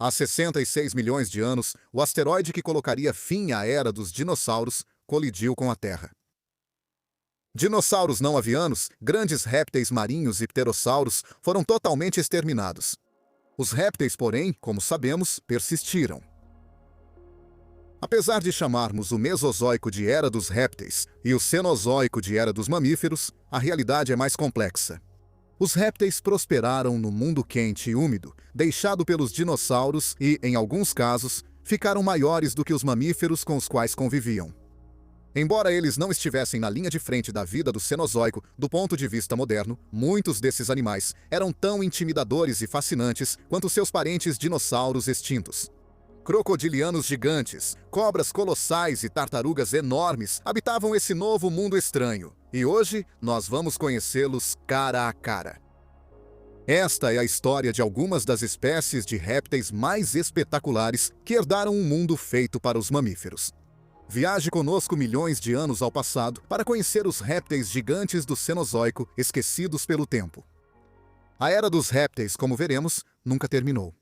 Há 66 milhões de anos, o asteroide que colocaria fim à era dos dinossauros colidiu com a Terra. Dinossauros não avianos, grandes répteis marinhos e pterossauros foram totalmente exterminados. Os répteis, porém, como sabemos, persistiram. Apesar de chamarmos o Mesozoico de Era dos Répteis e o Cenozoico de Era dos Mamíferos, a realidade é mais complexa. Os répteis prosperaram no mundo quente e úmido, deixado pelos dinossauros e, em alguns casos, ficaram maiores do que os mamíferos com os quais conviviam. Embora eles não estivessem na linha de frente da vida do Cenozoico, do ponto de vista moderno, muitos desses animais eram tão intimidadores e fascinantes quanto seus parentes dinossauros extintos. Crocodilianos gigantes, cobras colossais e tartarugas enormes habitavam esse novo mundo estranho, e hoje nós vamos conhecê-los cara a cara. Esta é a história de algumas das espécies de répteis mais espetaculares que herdaram um mundo feito para os mamíferos. Viaje conosco milhões de anos ao passado para conhecer os répteis gigantes do Cenozoico esquecidos pelo tempo. A era dos répteis, como veremos, nunca terminou.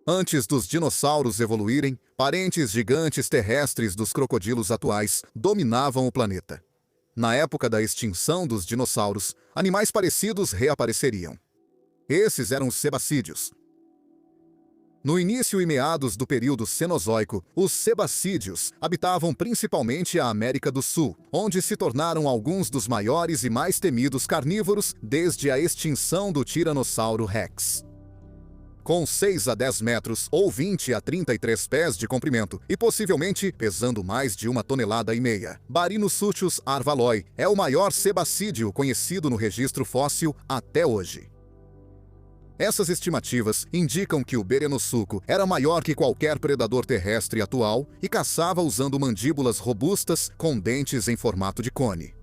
Antes dos dinossauros evoluírem, parentes gigantes terrestres dos crocodilos atuais dominavam o planeta. Na época da extinção dos dinossauros, animais parecidos reapareceriam. Esses eram os sebacídeos. No início e meados do período Cenozoico, os sebacídeos habitavam principalmente a América do Sul, onde se tornaram alguns dos maiores e mais temidos carnívoros desde a extinção do Tiranossauro Rex. Com 6 a 10 metros ou 20 a 33 pés de comprimento e possivelmente pesando mais de 1,5 toneladas, Barynosuchus arvaloi é o maior sebacídeo conhecido no registro fóssil até hoje. Essas estimativas indicam que o Berenossuco era maior que qualquer predador terrestre atual e caçava usando mandíbulas robustas com dentes em formato de cone.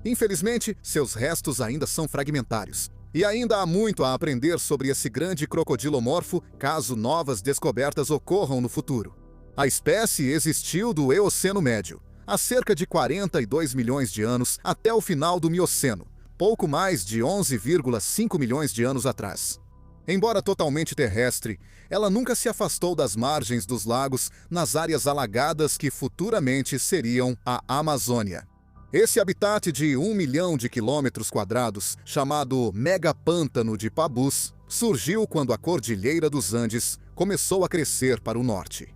Infelizmente, seus restos ainda são fragmentários. E ainda há muito a aprender sobre esse grande crocodilomorfo caso novas descobertas ocorram no futuro. A espécie existiu do Eoceno Médio, há cerca de 42 milhões de anos até o final do Mioceno, pouco mais de 11,5 milhões de anos atrás. Embora totalmente terrestre, ela nunca se afastou das margens dos lagos nas áreas alagadas que futuramente seriam a Amazônia. Esse habitat de 1 milhão de quilômetros quadrados, chamado megapântano de Pabus, surgiu quando a Cordilheira dos Andes começou a crescer para o norte.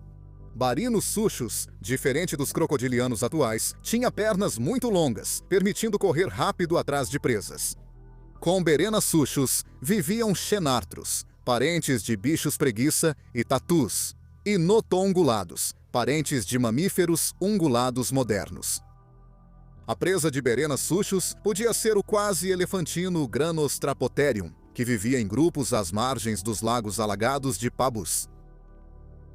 Barynosuchus, diferente dos crocodilianos atuais, tinha pernas muito longas, permitindo correr rápido atrás de presas. Com Berenassachus viviam xenartros, parentes de bichos preguiça, e tatus, e notoungulados, parentes de mamíferos ungulados modernos. A presa de Berenassachus podia ser o quase elefantino Granostrapotherium, que vivia em grupos às margens dos lagos alagados de Pabus.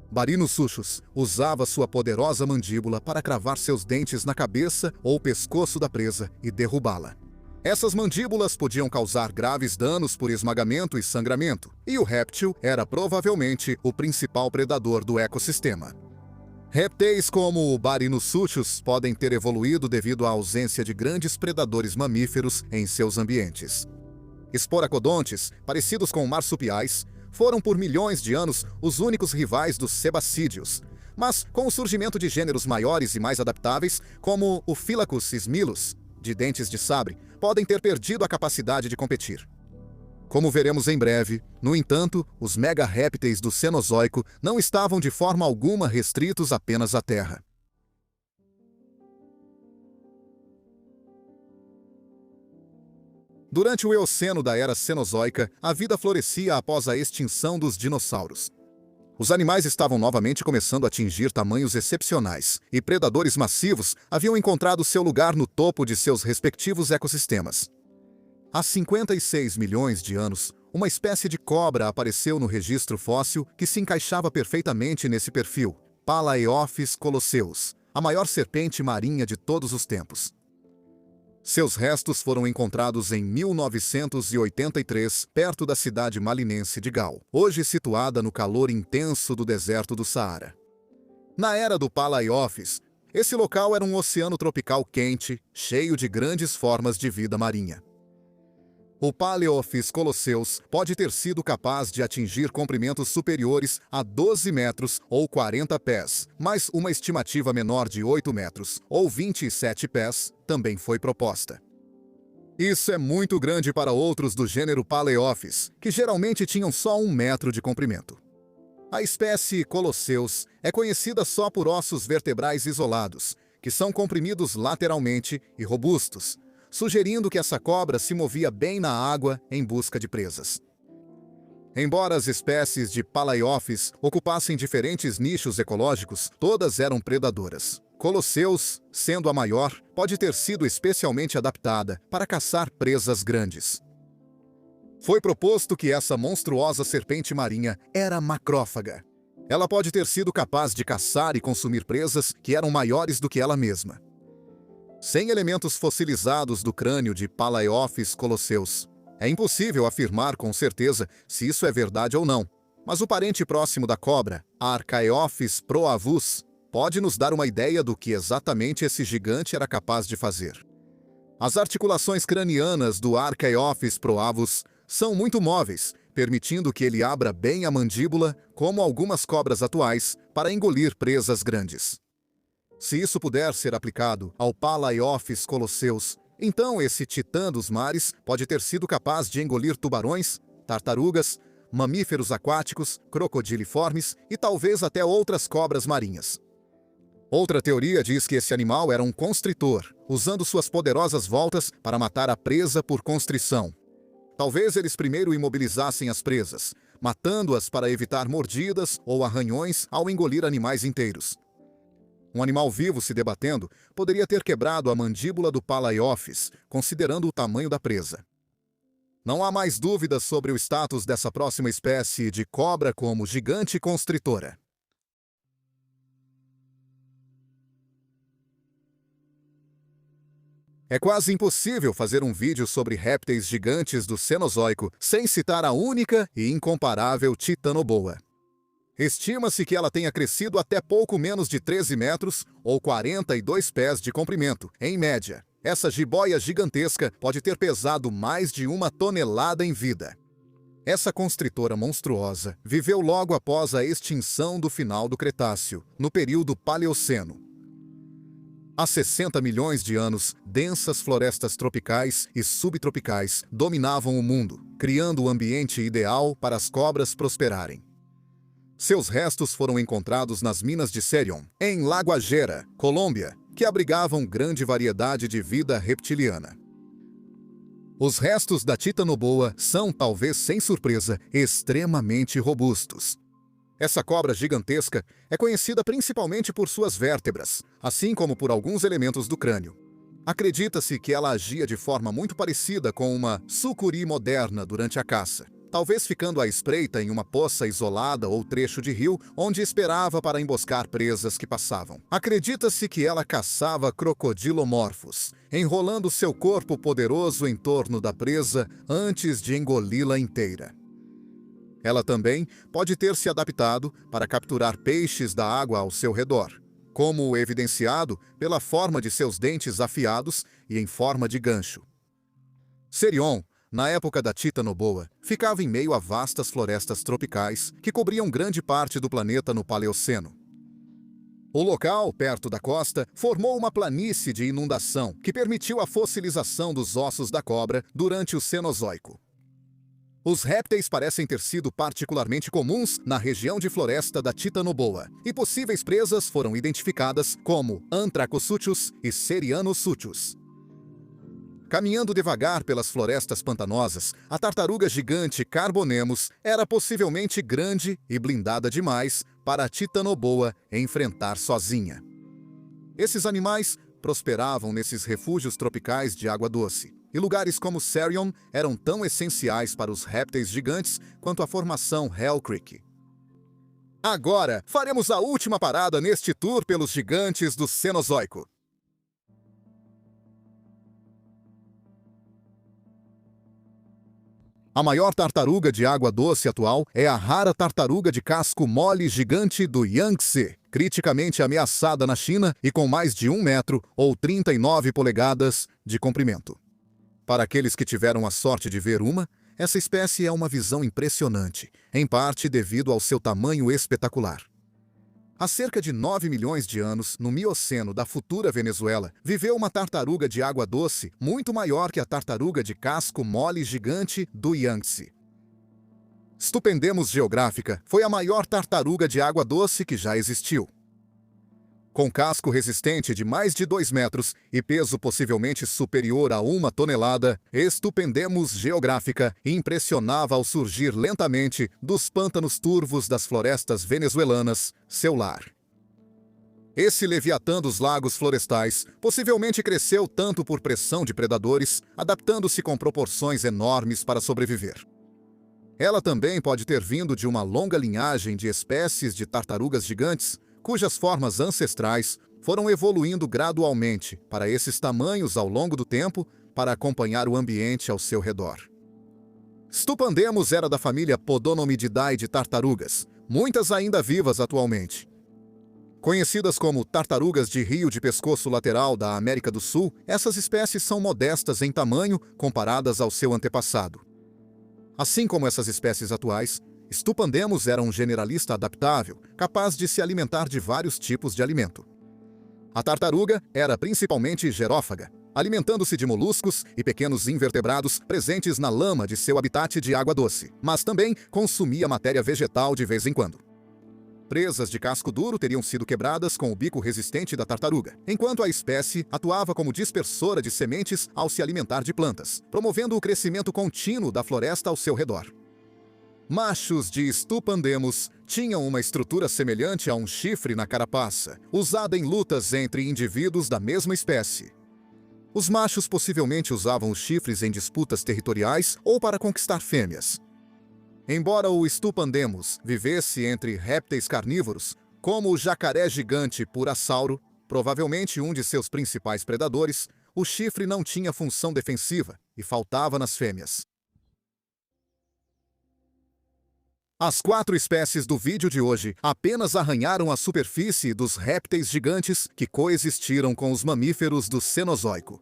Barynosuchus usava sua poderosa mandíbula para cravar seus dentes na cabeça ou pescoço da presa e derrubá-la. Essas mandíbulas podiam causar graves danos por esmagamento e sangramento, e o réptil era provavelmente o principal predador do ecossistema. Répteis como o Barynosuchus podem ter evoluído devido à ausência de grandes predadores mamíferos em seus ambientes. Esporacodontes, parecidos com marsupiais, foram por milhões de anos os únicos rivais dos sebacídeos, mas com o surgimento de gêneros maiores e mais adaptáveis, como o Phylacus smilus, de dentes de sabre, podem ter perdido a capacidade de competir. Como veremos em breve, no entanto, os mega-répteis do Cenozoico não estavam de forma alguma restritos apenas à Terra. Durante o Eoceno da Era Cenozoica, a vida florescia após a extinção dos dinossauros. Os animais estavam novamente começando a atingir tamanhos excepcionais, e predadores massivos haviam encontrado seu lugar no topo de seus respectivos ecossistemas. Há 56 milhões de anos, uma espécie de cobra apareceu no registro fóssil que se encaixava perfeitamente nesse perfil, Palaeophis colosseus, a maior serpente marinha de todos os tempos. Seus restos foram encontrados em 1983, perto da cidade malinense de Gal, hoje situada no calor intenso do deserto do Saara. Na era do Palaeófis, esse local era um oceano tropical quente, cheio de grandes formas de vida marinha. O Palaeófis colosseus pode ter sido capaz de atingir comprimentos superiores a 12 metros ou 40 pés, mas uma estimativa menor de 8 metros ou 27 pés também foi proposta. Isso é muito grande para outros do gênero Palaeófis, que geralmente tinham só 1 metro de comprimento. A espécie Colosseus é conhecida só por ossos vertebrais isolados, que são comprimidos lateralmente e robustos, sugerindo que essa cobra se movia bem na água em busca de presas. Embora as espécies de Palaeófis ocupassem diferentes nichos ecológicos, todas eram predadoras. Colosseus, sendo a maior, pode ter sido especialmente adaptada para caçar presas grandes. Foi proposto que essa monstruosa serpente marinha era macrófaga. Ela pode ter sido capaz de caçar e consumir presas que eram maiores do que ela mesma. Sem elementos fossilizados do crânio de Palaeófis colosseus, é impossível afirmar com certeza se isso é verdade ou não, mas o parente próximo da cobra, Archaeophis proavus, pode nos dar uma ideia do que exatamente esse gigante era capaz de fazer. As articulações cranianas do Archaeophis proavus são muito móveis, permitindo que ele abra bem a mandíbula, como algumas cobras atuais, para engolir presas grandes. Se isso puder ser aplicado ao Palaeófis colosseus, então esse titã dos mares pode ter sido capaz de engolir tubarões, tartarugas, mamíferos aquáticos, crocodiliformes e talvez até outras cobras marinhas. Outra teoria diz que esse animal era um constritor, usando suas poderosas voltas para matar a presa por constrição. Talvez eles primeiro imobilizassem as presas, matando-as para evitar mordidas ou arranhões ao engolir animais inteiros. Um animal vivo se debatendo poderia ter quebrado a mandíbula do Palaeófis, considerando o tamanho da presa. Não há mais dúvidas sobre o status dessa próxima espécie de cobra como gigante constritora. É quase impossível fazer um vídeo sobre répteis gigantes do Cenozoico sem citar a única e incomparável Titanoboa. Estima-se que ela tenha crescido até pouco menos de 13 metros ou 42 pés de comprimento, em média. Essa jiboia gigantesca pode ter pesado mais de 1 tonelada em vida. Essa constritora monstruosa viveu logo após a extinção do final do Cretáceo, no período Paleoceno. Há 60 milhões de anos, densas florestas tropicais e subtropicais dominavam o mundo, criando o ambiente ideal para as cobras prosperarem. Seus restos foram encontrados nas minas de Cerion, em Lagoajeira, Colômbia, que abrigavam grande variedade de vida reptiliana. Os restos da Titanoboa são, talvez sem surpresa, extremamente robustos. Essa cobra gigantesca é conhecida principalmente por suas vértebras, assim como por alguns elementos do crânio. Acredita-se que ela agia de forma muito parecida com uma sucuri moderna durante a caça, talvez ficando à espreita em uma poça isolada ou trecho de rio onde esperava para emboscar presas que passavam. Acredita-se que ela caçava crocodilomorfos, enrolando seu corpo poderoso em torno da presa antes de engoli-la inteira. Ela também pode ter se adaptado para capturar peixes da água ao seu redor, como evidenciado pela forma de seus dentes afiados e em forma de gancho. Cerion, na época da Titanoboa, ficava em meio a vastas florestas tropicais que cobriam grande parte do planeta no Paleoceno. O local, perto da costa, formou uma planície de inundação que permitiu a fossilização dos ossos da cobra durante o Cenozoico. Os répteis parecem ter sido particularmente comuns na região de floresta da Titanoboa, e possíveis presas foram identificadas como Anthracosuchus e Serianosuchus. Caminhando devagar pelas florestas pantanosas, a tartaruga gigante Carbonemus era possivelmente grande e blindada demais para a Titanoboa enfrentar sozinha. Esses animais prosperavam nesses refúgios tropicais de água doce, e lugares como Cerion eram tão essenciais para os répteis gigantes quanto a formação Hell Creek. Agora, faremos a última parada neste tour pelos gigantes do Cenozoico. A maior tartaruga de água doce atual é a rara tartaruga de casco mole gigante do Yangtze, criticamente ameaçada na China e com mais de 1 metro ou 39 polegadas de comprimento. Para aqueles que tiveram a sorte de ver uma, essa espécie é uma visão impressionante, em parte devido ao seu tamanho espetacular. Há cerca de 9 milhões de anos, no Mioceno da futura Venezuela, viveu uma tartaruga de água doce muito maior que a tartaruga de casco mole gigante do Yangtze. Stupendemus geográfica foi a maior tartaruga de água doce que já existiu. Com casco resistente de mais de 2 metros e peso possivelmente superior a 1 tonelada, Stupendemus geográfica impressionava ao surgir lentamente dos pântanos turvos das florestas venezuelanas, seu lar. Esse leviatã dos lagos florestais possivelmente cresceu tanto por pressão de predadores, adaptando-se com proporções enormes para sobreviver. Ela também pode ter vindo de uma longa linhagem de espécies de tartarugas gigantes, cujas formas ancestrais foram evoluindo gradualmente para esses tamanhos ao longo do tempo para acompanhar o ambiente ao seu redor. Stupendemus era da família Podonomididae de tartarugas, muitas ainda vivas atualmente. Conhecidas como tartarugas de rio de pescoço lateral da América do Sul, essas espécies são modestas em tamanho comparadas ao seu antepassado. Assim como essas espécies atuais, Stupendemus era um generalista adaptável, capaz de se alimentar de vários tipos de alimento. A tartaruga era principalmente gerófaga, alimentando-se de moluscos e pequenos invertebrados presentes na lama de seu habitat de água doce, mas também consumia matéria vegetal de vez em quando. Presas de casco duro teriam sido quebradas com o bico resistente da tartaruga, enquanto a espécie atuava como dispersora de sementes ao se alimentar de plantas, promovendo o crescimento contínuo da floresta ao seu redor. Machos de Stupendemus tinham uma estrutura semelhante a um chifre na carapaça, usada em lutas entre indivíduos da mesma espécie. Os machos possivelmente usavam os chifres em disputas territoriais ou para conquistar fêmeas. Embora o Stupendemus vivesse entre répteis carnívoros, como o jacaré gigante Purassauro, provavelmente um de seus principais predadores, o chifre não tinha função defensiva e faltava nas fêmeas. As 4 espécies do vídeo de hoje apenas arranharam a superfície dos répteis gigantes que coexistiram com os mamíferos do Cenozoico.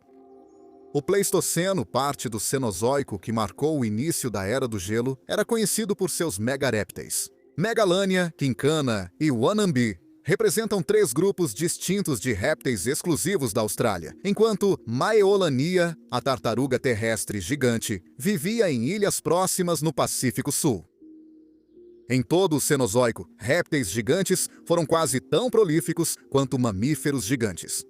O Pleistoceno, parte do Cenozoico que marcou o início da Era do Gelo, era conhecido por seus megarépteis. Megalania, Quincana e Wanambi representam 3 grupos distintos de répteis exclusivos da Austrália, enquanto Maeolania, a tartaruga terrestre gigante, vivia em ilhas próximas no Pacífico Sul. Em todo o Cenozoico, répteis gigantes foram quase tão prolíficos quanto mamíferos gigantes.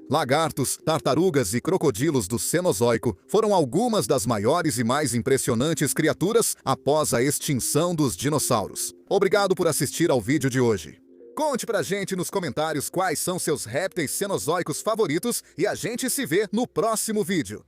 Lagartos, tartarugas e crocodilos do Cenozoico foram algumas das maiores e mais impressionantes criaturas após a extinção dos dinossauros. Obrigado por assistir ao vídeo de hoje. Conte pra gente nos comentários quais são seus répteis cenozoicos favoritos e a gente se vê no próximo vídeo.